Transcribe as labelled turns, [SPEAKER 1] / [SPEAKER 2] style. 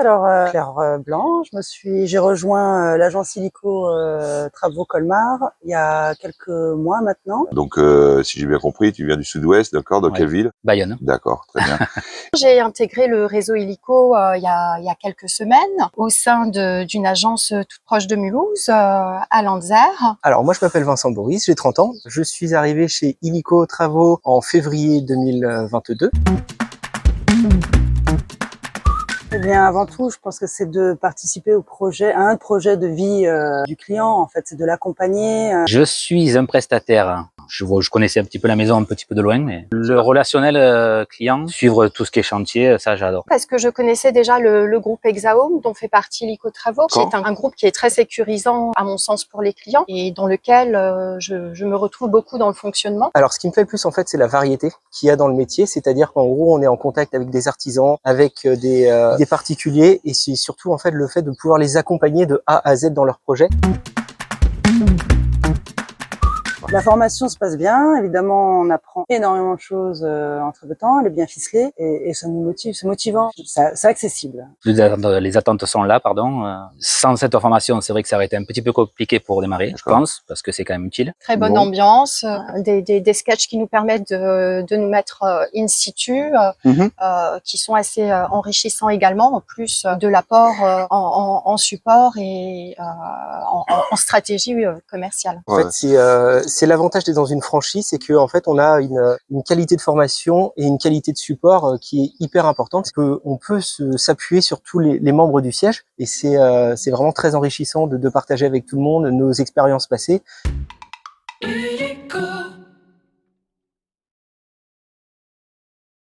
[SPEAKER 1] alors Claire Blanc, j'ai rejoint l'agence Illico Travaux Colmar il y a quelques mois maintenant.
[SPEAKER 2] Donc si j'ai bien compris, tu viens du sud-ouest, d'accord? Dans quelle ville?
[SPEAKER 3] Bayonne.
[SPEAKER 2] D'accord, très bien.
[SPEAKER 4] J'ai intégré le réseau Illico il y a quelques semaines au sein d'une agence toute proche de Mulhouse, à Lanzère.
[SPEAKER 5] Alors moi je m'appelle Vincent Boris, j'ai 30 ans. Je suis arrivé chez Illico Travaux en février 2022.
[SPEAKER 1] Eh bien, avant tout, je pense que c'est de participer au projet, à un projet de vie du client. En fait, c'est de l'accompagner.
[SPEAKER 3] Je suis un prestataire. Je connaissais un petit peu la maison, un petit peu de loin, mais le relationnel client, suivre tout ce qui est chantier, ça j'adore.
[SPEAKER 4] Parce que je connaissais déjà le groupe Hexahome, dont fait partie Illico Travaux, qui est un groupe qui est très sécurisant, à mon sens, pour les clients, et dans lequel je me retrouve beaucoup dans le fonctionnement.
[SPEAKER 5] Alors ce qui me plaît le plus en fait, c'est la variété qu'il y a dans le métier, c'est-à-dire qu'en gros on est en contact avec des artisans, avec des particuliers, et c'est surtout en fait le fait de pouvoir les accompagner de A à Z dans leur projet.
[SPEAKER 1] La formation se passe bien, évidemment, on apprend énormément de choses entre le temps, elle est bien ficelée et ça nous motive, c'est motivant, c'est accessible.
[SPEAKER 3] Les attentes sont là, pardon. Sans cette formation, c'est vrai que ça aurait été un petit peu compliqué pour démarrer, je pense, parce que c'est quand même utile.
[SPEAKER 4] Très bonne ambiance, des sketchs qui nous permettent de nous mettre in situ, qui sont assez enrichissants également, en plus de l'apport en support et en stratégie commerciale.
[SPEAKER 5] En fait, c'est l'avantage d'être dans une franchise, c'est que en fait on a une qualité de formation et une qualité de support qui est hyper importante, parce qu'on peut s'appuyer sur tous les membres du siège, et c'est vraiment très enrichissant de partager avec tout le monde nos expériences passées. Illico.